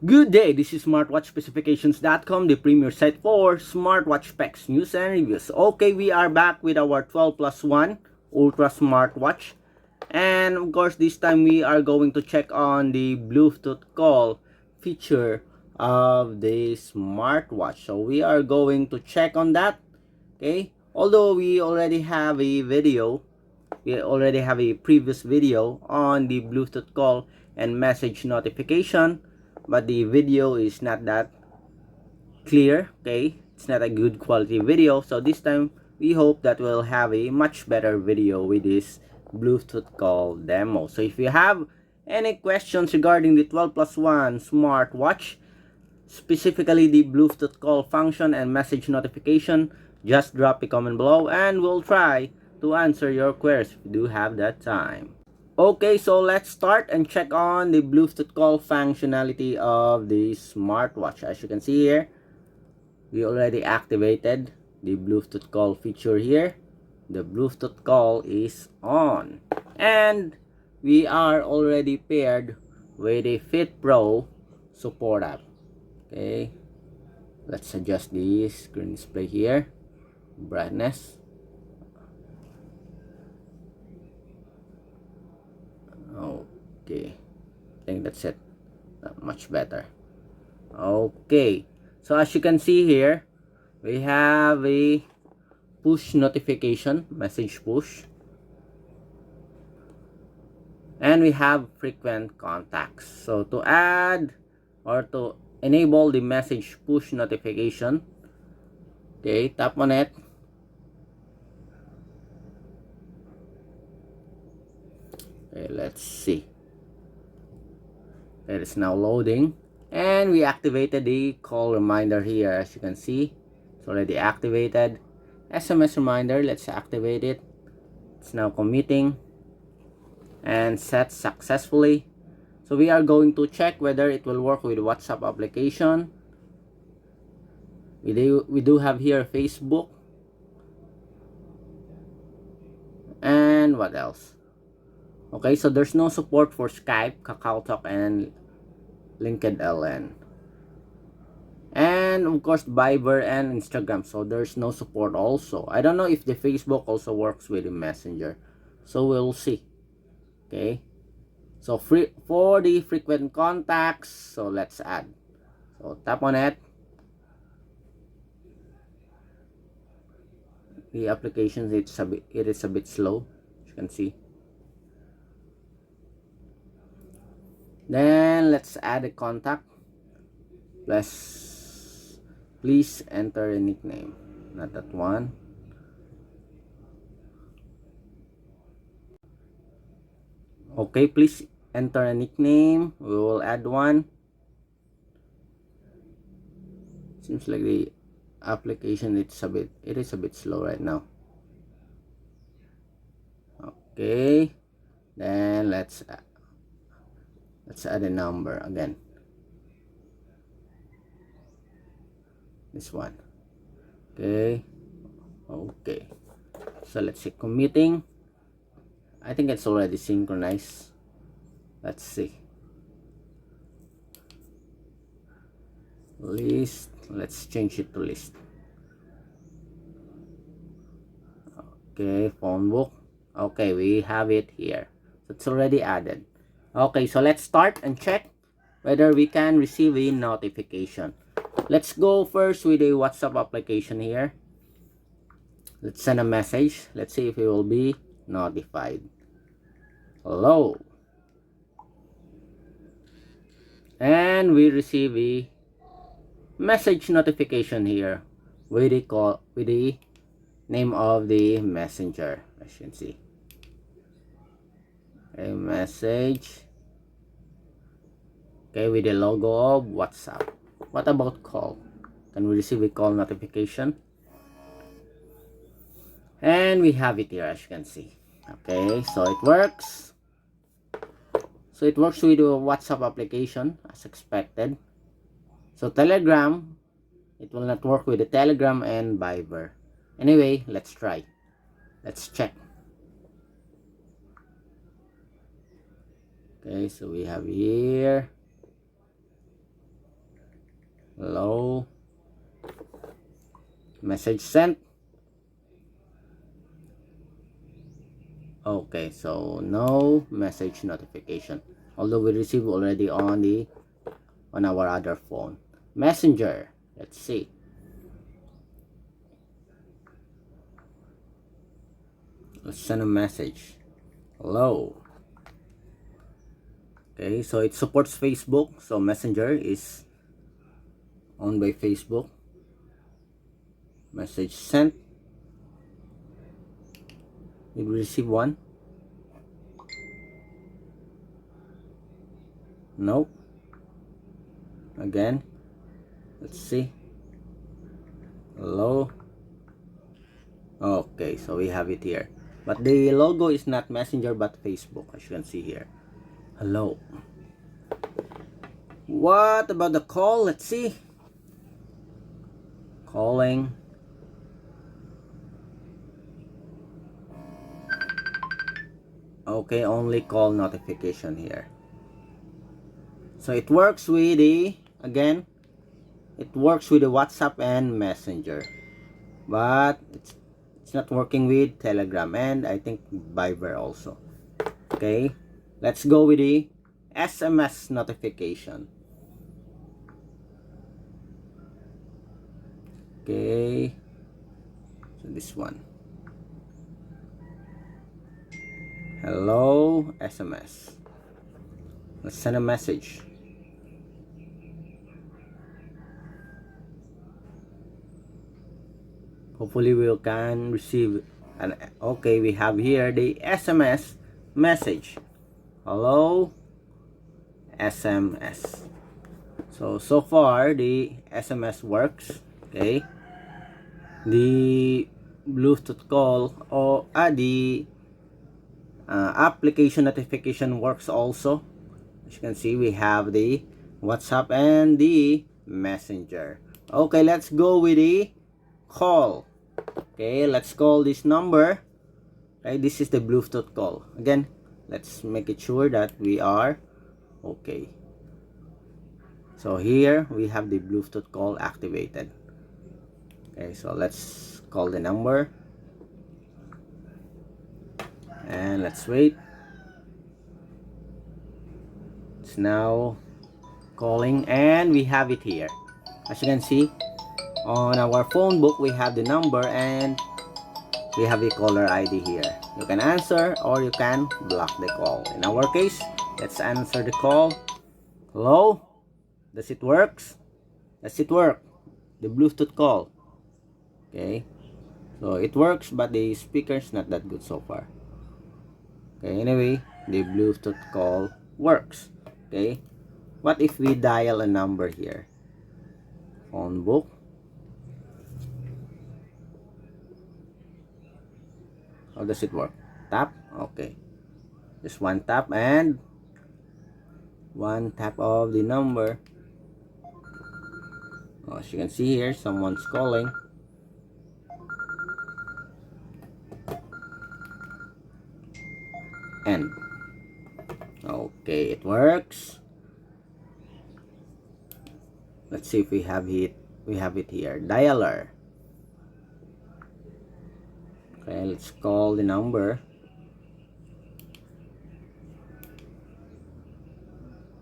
Good day, this is smartwatchspecifications.com, the premier site for smartwatch specs, news, and reviews. Okay, we are back with our 12 plus 1 Ultra smartwatch. And of course, this time we are going to check on the Bluetooth call feature of the smartwatch. So we are going to check on that. Okay, although we already have a previous video on the Bluetooth call and message notification, but the video is not that clear. Okay, it's not a good quality video, so this time we hope that we'll have a much better video with this Bluetooth call demo. So if you have any questions regarding the 12 plus 1 smartwatch, specifically the Bluetooth call function and message notification, just drop a comment below and we'll try to answer your queries if you do have that time. Okay, so let's start and check on the Bluetooth call functionality of the smartwatch. As you can see here, we already activated the Bluetooth call feature here. The Bluetooth call is on. And we are already paired with the Fit Pro Support App. Okay, let's adjust the screen display here, brightness. Okay, I think that's it. Not much better. Okay, so as you can see here, we have a push notification, message push, and we have frequent contacts. So to add or to enable the message push notification, okay, tap on it. Okay, let's see. It is now loading, and we activated the call reminder here. As you can see, it's already activated. SMS reminder, let's activate it. It's now committing and set successfully. So we are going to check whether it will work with WhatsApp application. We do have here Facebook, and what else? Okay, so there's no support for Skype, KakaoTalk, and LinkedIn. And of course Viber and Instagram, so there's no support also. I don't know if the Facebook also works with the Messenger, so we'll see. Okay, so for the frequent contacts, so let's add. So tap on it. The application, it is a bit slow, as you can see. Then let's add a contact. Please enter a nickname. Not that one. Okay, please enter a nickname. We will add one. Seems like the application it is a bit slow right now. Okay, then let's add a number again. This one. Okay, so let's see, committing. I think it's already synchronized. Let's see. List, let's change it to list. Okay, phone book. Okay, we have it here, so it's already added. Okay, so let's start and check whether we can receive a notification. Let's go first with a WhatsApp application here. Let's send a message. Let's see if it will be notified. Hello. And we receive a message notification here with the name of the messenger, as you can see. A message. Okay, with the logo of WhatsApp. What about call? Can we receive a call notification? And we have it here, as you can see. Okay, so it works. So it works with the WhatsApp application as expected. So Telegram, it will not work with the Telegram and Viber. Anyway, let's try. Let's check. Okay, so we have here Hello. Message sent. Okay, so no message notification, although we received already on our other phone. Messenger, let's see. Let's send a message. Hello. Okay, so it supports Facebook, so Messenger is owned by Facebook. Message sent. Did we receive one? Nope. Again, let's see. Hello. Okay, so we have it here, but the logo is not Messenger but Facebook, as you can see here. Hello. What about the call? Let's see. Calling. Okay, only call notification here. So it works with the, again, it works with the WhatsApp and Messenger, but it's not working with Telegram and I think Viber also. Okay, let's go with the SMS notification. Okay, so this one. Hello, SMS. Let's send a message. Hopefully we can receive an, okay, we have here the SMS message. Hello, SMS. So far the SMS works. Okay, the Bluetooth call or the application notification works also. As you can see, we have the WhatsApp and the Messenger. Okay, let's go with the call. Okay, let's call this number. Okay, this is the Bluetooth call. Again, let's make it sure that we are okay. So here we have the Bluetooth call activated. Okay, so let's call the number and let's wait. It's now calling and we have it here. As you can see, on our phone book we have the number and we have the caller ID here. You can answer or you can block the call. In our case, let's answer the call. Hello? Does it work? Does it work? The Bluetooth call. Okay, so it works but the speaker is not that good so far. Okay, anyway, the Bluetooth call works. Okay, what if we dial a number here? Phone book. How does it work? Tap. Okay, just one tap and one tap of the number. Oh, as you can see here, someone's calling. End. Okay, it works. Let's see if we have it. We have it here. Dialer. Okay, let's call the number.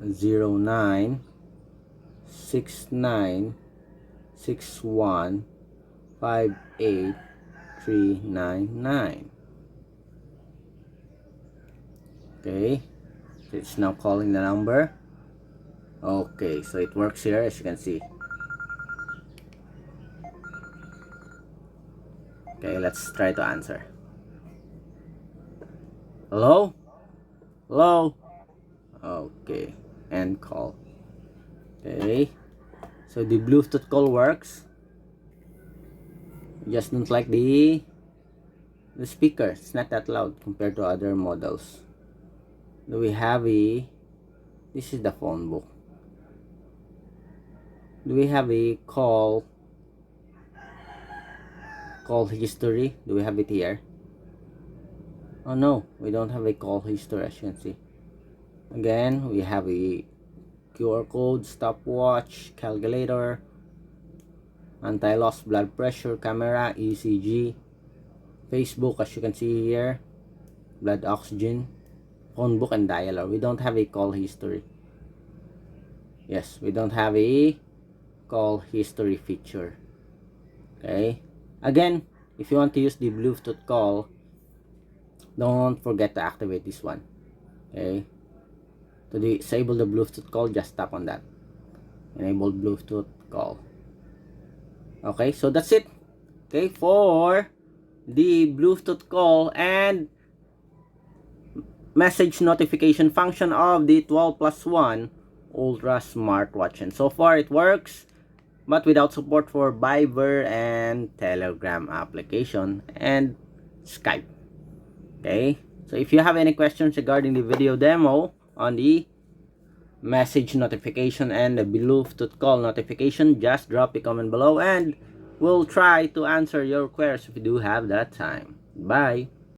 0969615839. Okay, it's now calling the number. Okay, so it works here, as you can see. Okay, let's try to answer. Hello? Hello? Okay, end call. Okay, so the Bluetooth call works. Just don't like the speaker. It's not that loud compared to other models. Do we have a, this is the phone book. Do we have a call history? Do we have it here? Oh no, we don't have a call history, as you can see. Again, we have a QR code, stopwatch, calculator, anti-loss, blood pressure, camera, ECG, Facebook, as you can see here, blood oxygen, phone book, and dialer. We don't have a call history. Yes, we don't have a call history feature. Okay, again, if you want to use the Bluetooth call, don't forget to activate this one. Okay, to disable the Bluetooth call, just tap on that. Enable Bluetooth call. Okay, so that's it. Okay, for the Bluetooth call and message notification function of the 12+1 Ultra smartwatch. And so far it works, but without support for Viber and Telegram application and Skype. Okay, so if you have any questions regarding the video demo on the message notification and the Bluetooth call notification, just drop a comment below and we'll try to answer your queries if you do have that time. Bye.